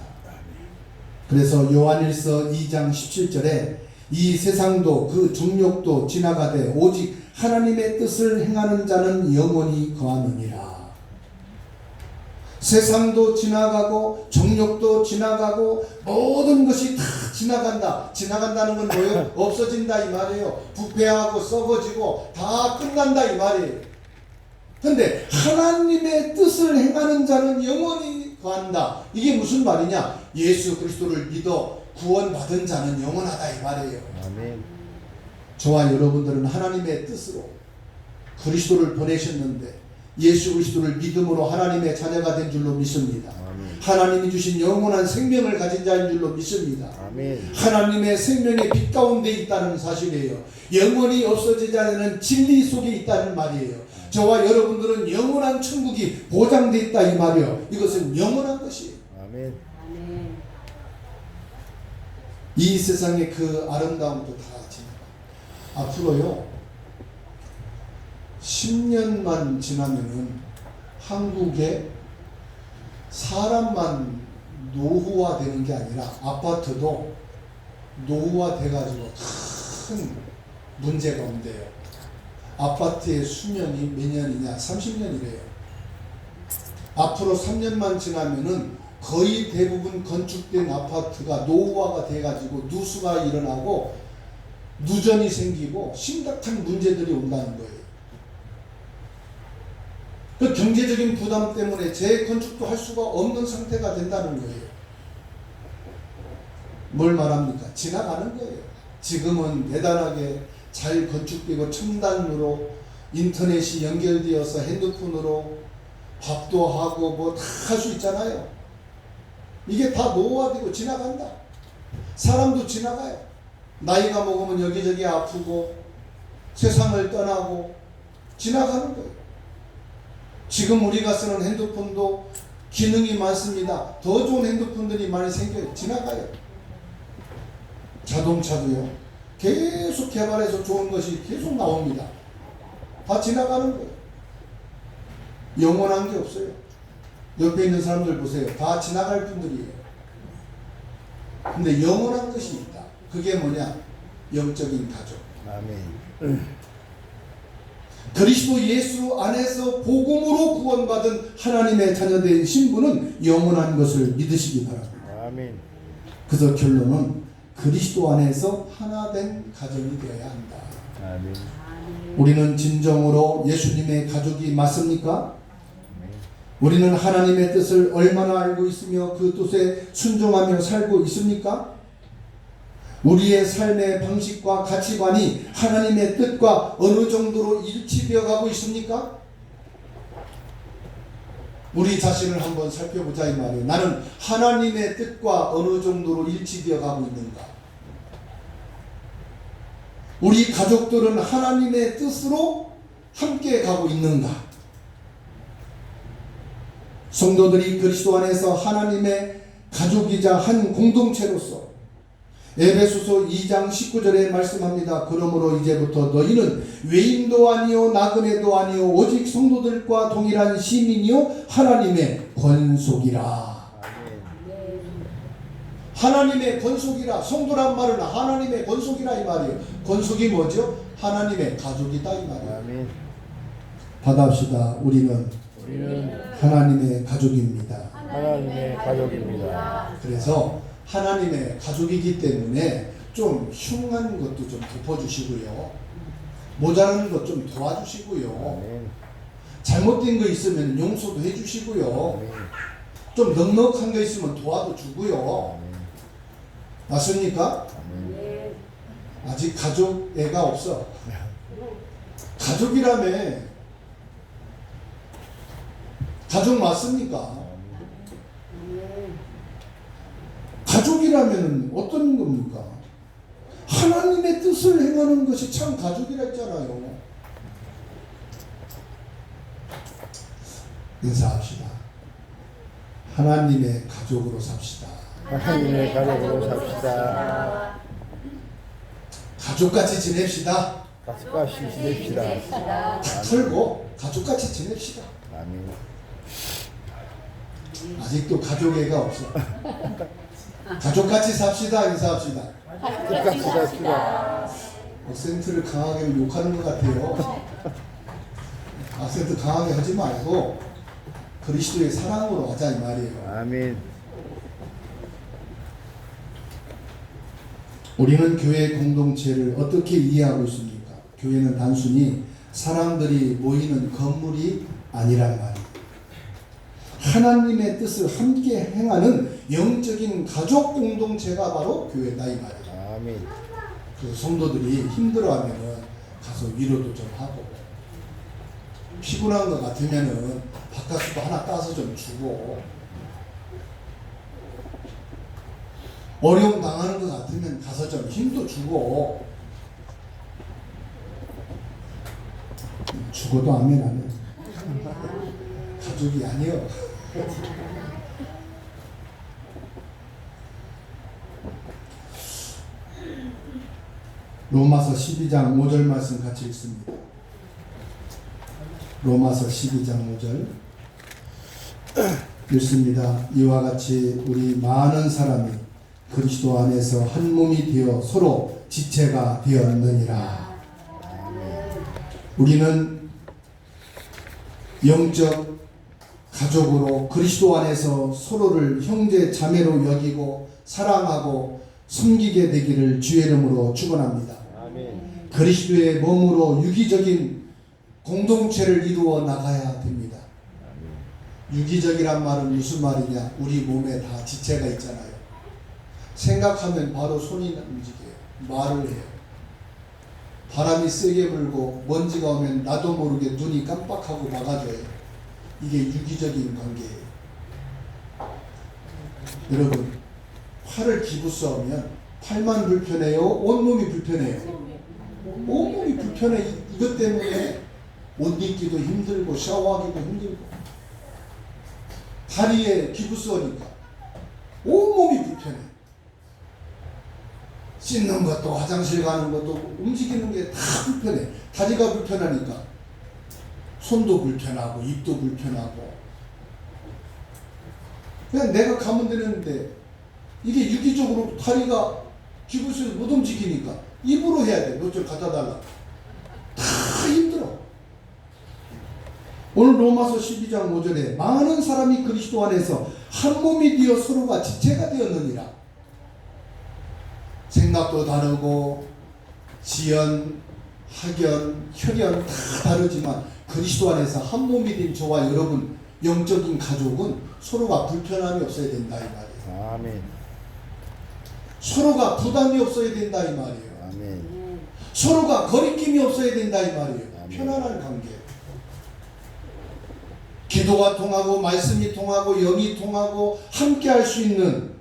그래서 요한일서 2장 17절에 이 세상도 그 정욕도 지나가되 오직 하나님의 뜻을 행하는 자는 영원히 거하느니라. 세상도 지나가고 정욕도 지나가고 모든 것이 다 지나간다. 지나간다는 건 뭐예요? 없어진다 이 말이에요. 부패하고 썩어지고 다 끝난다 이 말이에요. 근데 하나님의 뜻을 행하는 자는 영원히 거한다. 이게 무슨 말이냐? 예수 그리스도를 믿어 구원받은 자는 영원하다 이 말이에요. 아멘. 저와 여러분들은 하나님의 뜻으로 그리스도를 보내셨는데 예수 그리스도를 믿음으로 하나님의 자녀가 된 줄로 믿습니다. 아멘. 하나님이 주신 영원한 생명을 가진 자인 줄로 믿습니다. 아멘. 하나님의 생명의 빛 가운데 있다는 사실이에요. 영원히 없어지지 않는 진리 속에 있다는 말이에요. 저와 여러분들은 영원한 천국이 보장되어 있다 이 말이에요. 이것은 영원한 것이에요. 아멘. 이 세상의 그 아름다움도 다 지나가. 앞으로요 10년만 지나면은 한국에 사람만 노후화되는 게 아니라 아파트도 노후화돼가지고 큰 문제가 온대요. 아파트의 수명이 몇 년이냐? 30년이래요. 앞으로 3년만 지나면은 거의 대부분 건축된 아파트가 노후화가 돼가지고 누수가 일어나고 누전이 생기고 심각한 문제들이 온다는 거예요. 그 경제적인 부담 때문에 재건축도 할 수가 없는 상태가 된다는 거예요. 뭘 말합니까? 지나가는 거예요. 지금은 대단하게 잘 건축되고 첨단으로 인터넷이 연결되어서 핸드폰으로 밥도 하고 뭐 다 할 수 있잖아요. 이게 다 노후화되고 지나간다. 사람도 지나가요. 나이가 먹으면 여기저기 아프고 세상을 떠나고 지나가는 거예요. 지금 우리가 쓰는 핸드폰도 기능이 많습니다. 더 좋은 핸드폰들이 많이 생겨요. 지나가요. 자동차도요. 계속 개발해서 좋은 것이 계속 나옵니다. 다 지나가는 거예요. 영원한 게 없어요. 옆에 있는 사람들 보세요. 다 지나갈 분들이에요. 근데 영원한 것이 있다. 그게 뭐냐? 영적인 가족. 아멘. 그리스도 예수 안에서 복음으로 구원받은 하나님의 자녀된 신부는 영원한 것을 믿으시기 바랍니다. 아멘. 그래서 결론은 그리스도 안에서 하나된 가정이 되어야 한다. 아멘. 우리는 진정으로 예수님의 가족이 맞습니까? 우리는 하나님의 뜻을 얼마나 알고 있으며 그 뜻에 순종하며 살고 있습니까? 우리의 삶의 방식과 가치관이 하나님의 뜻과 어느 정도로 일치되어 가고 있습니까? 우리 자신을 한번 살펴보자 이 말이에요. 나는 하나님의 뜻과 어느 정도로 일치되어 가고 있는가? 우리 가족들은 하나님의 뜻으로 함께 가고 있는가? 성도들이 그리스도 안에서 하나님의 가족이자 한 공동체로서 에베소서 2장 19절에 말씀합니다. 그러므로 이제부터 너희는 외인도 아니요 나그네도 아니요 오직 성도들과 동일한 시민이요 하나님의 권속이라. 하나님의 권속이라. 성도란 말은 하나님의 권속이라 이 말이에요. 권속이 뭐죠? 하나님의 가족이다 이 말이에요. 아멘. 받아봅시다. 우리는 하나님의 가족입니다. 하나님의 가족입니다. 그래서 하나님의 가족이기 때문에 좀 흉한 것도 좀 덮어주시고요. 모자라는 것 좀 도와주시고요. 아멘. 잘못된 거 있으면 용서도 해주시고요. 아멘. 좀 넉넉한 거 있으면 도와도 주고요. 아멘. 맞습니까? 아멘. 아직 가족 애가 없어. 가족이라며. 가족 맞습니까? 가족이라면 어떤 겁니까? 하나님의 뜻을 행하는 것이 참 가족이라 했잖아요. 인사합시다. 하나님의 가족으로 삽시다. 하나님의 가족으로 삽시다. 가족같이 지냅시다. 가족같이 지냅시다. 다 털고 가족같이 지냅시다. 아멘. 아직도 가족 애가 없어. 가족같이 삽시다. 인사합시다. 가족같이 삽시다. 악센트를 강하게 욕하는 것 같아요. 악센트 강하게 하지 말고 그리스도의 사랑으로 하자 이 말이에요. 아멘. 우리는 교회 공동체를 어떻게 이해하고 있습니까? 교회는 단순히 사람들이 모이는 건물이 아니란 말이에요. 하나님의 뜻을 함께 행하는 영적인 가족 공동체가 바로 교회다 이 말이에요. 아멘. 그래서 성도들이 힘들어하면은 가서 위로도 좀 하고, 피곤한 것 같으면은 바깥수도 하나 따서 좀 주고, 어려움 당하는 것 같으면 가서 좀 힘도 주고, 죽어도 아멘 안 해. 가족이 아니요. 로마서 12장 5절 말씀 같이 읽습니다. 로마서 12장 5절 읽습니다. 이와 같이 우리 많은 사람이 그리스도 안에서 한 몸이 되어 서로 지체가 되었느니라. 우리는 영적 가족으로 그리스도 안에서 서로를 형제 자매로 여기고 사랑하고 섬기게 되기를 주의 이름으로 축원합니다. 아멘. 그리스도의 몸으로 유기적인 공동체를 이루어 나가야 됩니다. 유기적이란 말은 무슨 말이냐? 우리 몸에 다 지체가 있잖아요. 생각하면 바로 손이 움직여요. 말을 해요. 바람이 세게 불고 먼지가 오면 나도 모르게 눈이 깜빡하고 막아줘요. 이게 유기적인 관계예요. 여러분, 팔을 기부스하면 팔만 불편해요? 온몸이 불편해요? 온몸이 불편해. 이것 때문에 옷 입기도 힘들고 샤워하기도 힘들고, 다리에 기부스하니까 온몸이 불편해. 씻는 것도 화장실 가는 것도 움직이는 게 다 불편해. 다리가 불편하니까 손도 불편하고 입도 불편하고. 그냥 내가 가면 되는데 이게 유기적으로 다리가 기부스에서 못 움직이니까 입으로 해야 돼. 너 좀 갖다 달라. 다 힘들어. 오늘 로마서 12장 5절에 많은 사람이 그리스도 안에서 한 몸이 되어 서로가 지체가 되었느니라. 생각도 다르고 지연, 학연, 혈연 다 다르지만 그리스도 안에서 한 몸이 된 저와 여러분 영적인 가족은 서로가 불편함이 없어야 된다 이 말이에요. 아멘. 서로가 부담이 없어야 된다 이 말이에요. 아멘. 서로가 거리낌이 없어야 된다 이 말이에요. 아멘. 편안한 관계. 기도가 통하고 말씀이 통하고 영이 통하고 함께 할 수 있는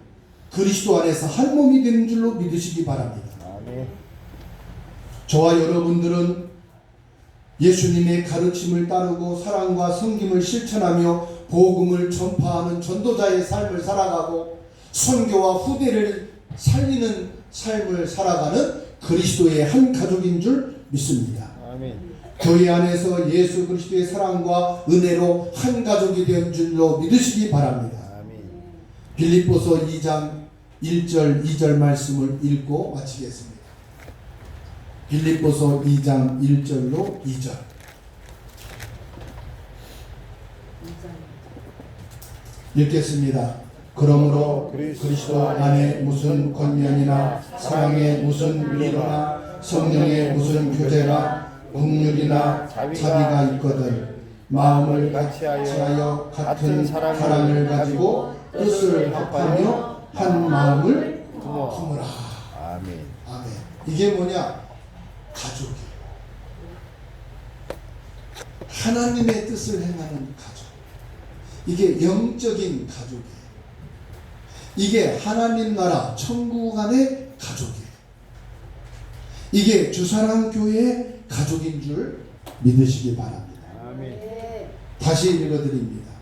그리스도 안에서 한 몸이 되는 줄로 믿으시기 바랍니다. 아멘. 저와 여러분들은 예수님의 가르침을 따르고 사랑과 섬김을 실천하며 복음을 전파하는 전도자의 삶을 살아가고 선교와 후대를 살리는 삶을 살아가는 그리스도의 한 가족인 줄 믿습니다. 아멘. 교회 안에서 예수 그리스도의 사랑과 은혜로 한 가족이 된 줄로 믿으시기 바랍니다. 아멘. 빌립보서 2장 1절 2절 말씀을 읽고 마치겠습니다. 빌립보서 2장 1절로 2절. 읽겠습니다. 그러므로 그리스도 안에 무슨 권면이나 사랑의 무슨 위로나 성령의 무슨 교제나 긍휼이나 자비가 있거든 마음을 같이하여 같은 사랑을 가지고 뜻을 합하며 한 마음을 품으라. 아멘. 아멘. 이게 뭐냐? 가족이에요. 하나님의 뜻을 행하는 가족. 이게 영적인 가족이에요. 이게 하나님 나라 천국 안의 가족이에요. 이게 주사랑교회의 가족인 줄 믿으시기 바랍니다. 아멘. 다시 읽어드립니다.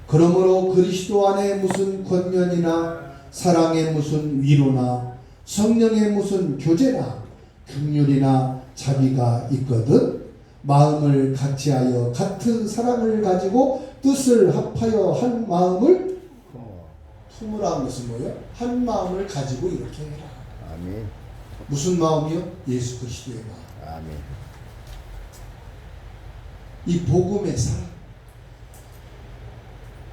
그러므로 그리스도 안에 무슨 권면이나 사랑의 무슨 위로나 성령의 무슨 교제나 긍휼이나 자비가 있거든 마음을 같이하여 같은 사랑을 가지고 뜻을 합하여 한 마음을 품으라는 것은 뭐예요? 한 마음을 가지고 이렇게 해라. 아멘. 무슨 마음이요? 예수 그리스도의 마음. 아멘. 이 복음의 사랑.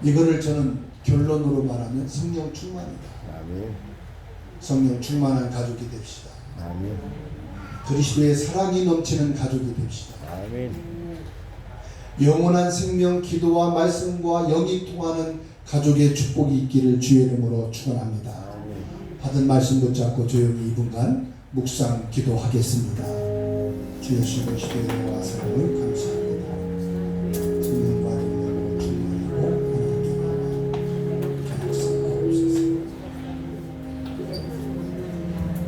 이거를 저는 결론으로 말하면 성령 충만이다. 아멘. 성령 충만한 가족이 됩시다. 아멘. 그리스도의 사랑이 넘치는 가족이 됩시다. 아멘. 영원한 생명, 기도와 말씀과 영이 통하는 가족의 축복이 있기를 주의 이름으로 축원합니다. 받은 말씀 붙잡고 조용히 2분간 묵상 기도하겠습니다. 주 예수 그리스도의 은혜와 사랑을 감사합니다. 성령과 능력으로 충만하고 하나님께 나와 역사하옵소서.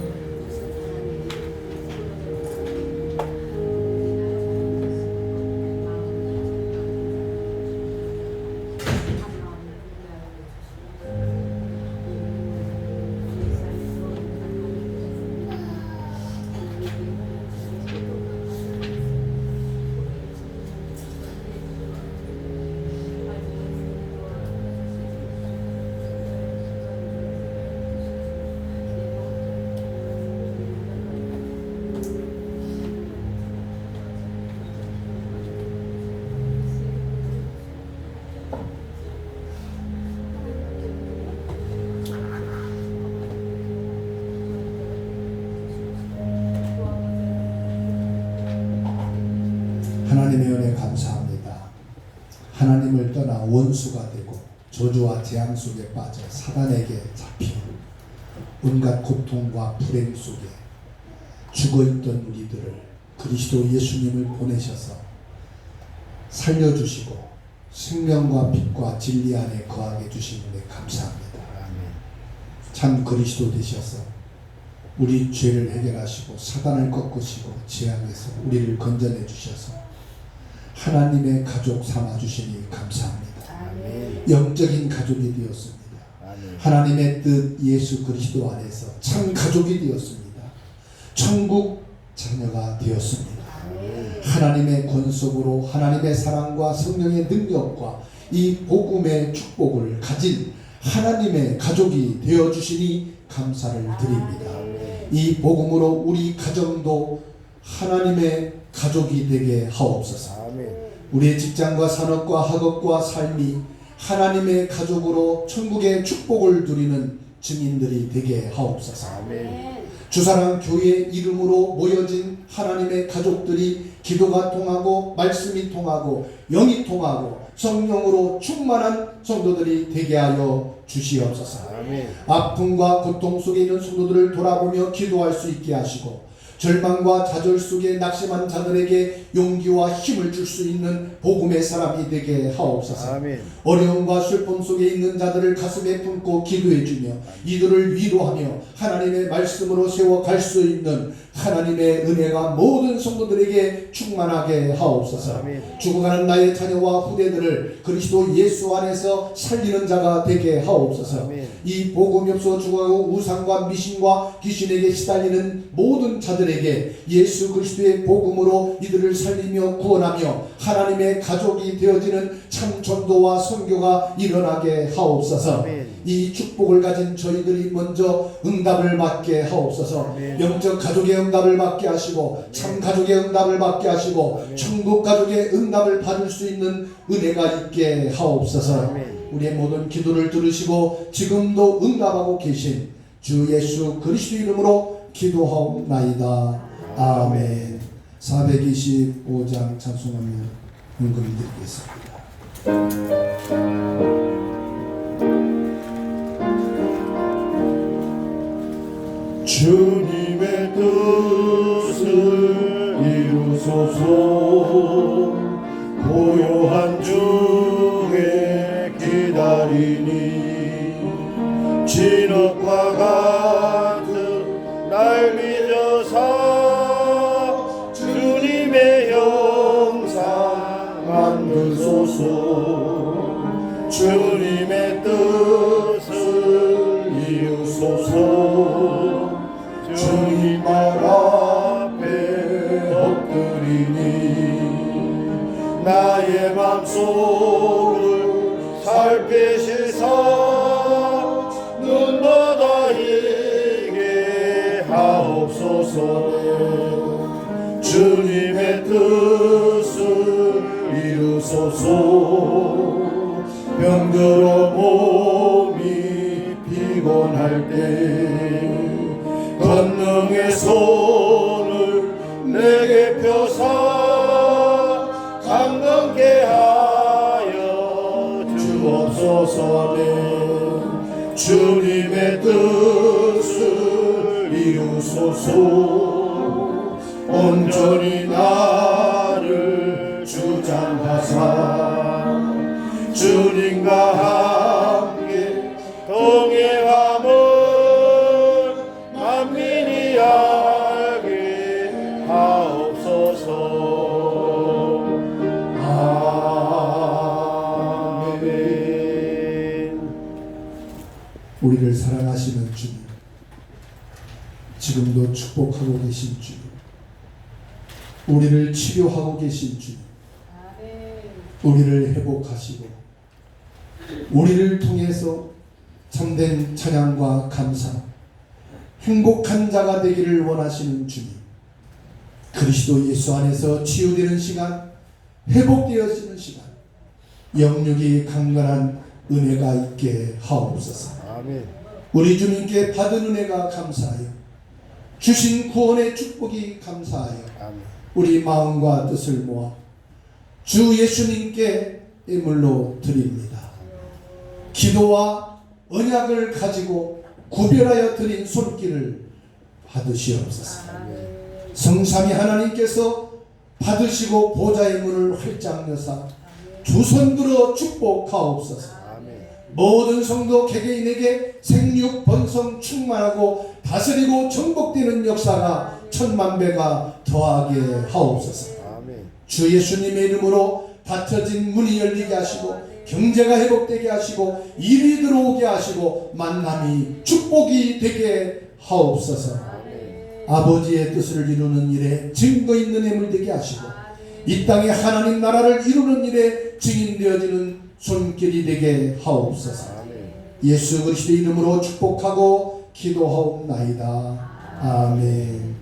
하나님의 은혜 감사합니다. 하나님을 떠나 원수가 되고 저주와 재앙 속에 빠져 사단에게 잡힌 온갖 고통과 불행 속에 죽어있던 우리들을 그리스도 예수님을 보내셔서 살려주시고 생명과 빛과 진리 안에 거하게 주신 은혜 감사합니다. 참 그리스도 되셔서 우리 죄를 해결하시고 사단을 꺾으시고 재앙에서 우리를 건져내 주셔서 하나님의 가족 삼아주시니 감사합니다. 영적인 가족이 되었습니다. 하나님의 뜻 예수 그리스도 안에서 참 가족이 되었습니다. 천국 자녀가 되었습니다. 하나님의 권속으로 하나님의 사랑과 성령의 능력과 이 복음의 축복을 가진 하나님의 가족이 되어주시니 감사를 드립니다. 이 복음으로 우리 가정도 하나님의 가족이 되게 하옵소서. 우리의 직장과 산업과 학업과 삶이 하나님의 가족으로 천국의 축복을 누리는 증인들이 되게 하옵소서. 주사랑 교회 이름으로 모여진 하나님의 가족들이 기도가 통하고 말씀이 통하고 영이 통하고 성령으로 충만한 성도들이 되게 하여 주시옵소서. 아픔과 고통 속에 있는 성도들을 돌아보며 기도할 수 있게 하시고 절망과 좌절 속에 낙심한 자들에게 용기와 힘을 줄 수 있는 복음의 사람이 되게 하옵소서. 어려움과 슬픔 속에 있는 자들을 가슴에 품고 기도해주며 이들을 위로하며 하나님의 말씀으로 세워갈 수 있는 하나님의 은혜가 모든 성도들에게 충만하게 하옵소서. 죽어가는 나의 자녀와 후대들을 그리스도 예수 안에서 살리는 자가 되게 하옵소서. 이 복음이 없어 죽어가고 우상과 미신과 귀신에게 시달리는 모든 자들에게 예수 그리스도의 복음으로 이들을 살리며 구원하며 하나님의 가족이 되어지는 참 전도와 선교가 일어나게 하옵소서. 이 축복을 가진 저희들이 먼저 응답을 받게 하옵소서. 영적 가족의 응답을 받게 하시고 참 가족의 응답을 받게 하시고 천국 가족의 응답을 받을 수 있는 은혜가 있게 하옵소서. 우리의 모든 기도를 들으시고 지금도 응답하고 계신 주 예수 그리스도 이름으로 기도하옵나이다. 아멘. 425장 찬송하며 헌금 드리겠습니다. 주님의 뜻을 이루소서. 고요한 중에 기다리니 진흙과 같은 날 빚어서 주님의 형상 만드소서. 주님의 뜻을 이루소서. 주님 발 앞에 엎드리니 나의 맘속을 살피시사 눈보다 이게 하옵소서. 주님의 뜻을 이루소서. 병들어 몸이 피곤할 때 권능의 손을 내게 펴사 강건케 하여 주옵소서. 주님의 뜻을 이루소서. 온전히 나를 주장하사 주님과 함께 동행함을 만민이 알게 하옵소서. 아멘. 우리를 사랑하시는 주님, 지금도 축복하고 계신 주님, 우리를 치료하고 계신 주님, 우리를 회복하시고 우리를 통해서 참된 찬양과 감사, 행복한 자가 되기를 원하시는 주님, 그리스도 예수 안에서 치유되는 시간, 회복되어지는 시간, 영육이 강건한 은혜가 있게 하옵소서. 아멘. 우리 주님께 받은 은혜가 감사하여 주신 구원의 축복이 감사하여 아멘. 우리 마음과 뜻을 모아 주 예수님께 예물로 드립니다. 기도와 언약을 가지고 구별하여 드린 손길을 받으시옵소서. 성삼위 하나님께서 받으시고 보좌의 문을 활짝 여사 두 손 들어 축복하옵소서. 모든 성도 개개인에게 생육 번성 충만하고 다스리고 정복되는 역사가 천만배가 더하게 하옵소서. 주 예수님의 이름으로 닫혀진 문이 열리게 하시고 경제가 회복되게 하시고 일이 들어오게 하시고 만남이 축복이 되게 하옵소서. 아버지의 뜻을 이루는 일에 증거 있는 예물 되게 하시고 이 땅에 하나님 나라를 이루는 일에 증인되어지는 손길이 되게 하옵소서. 예수 그리스도의 이름으로 축복하고 기도하옵나이다. 아멘.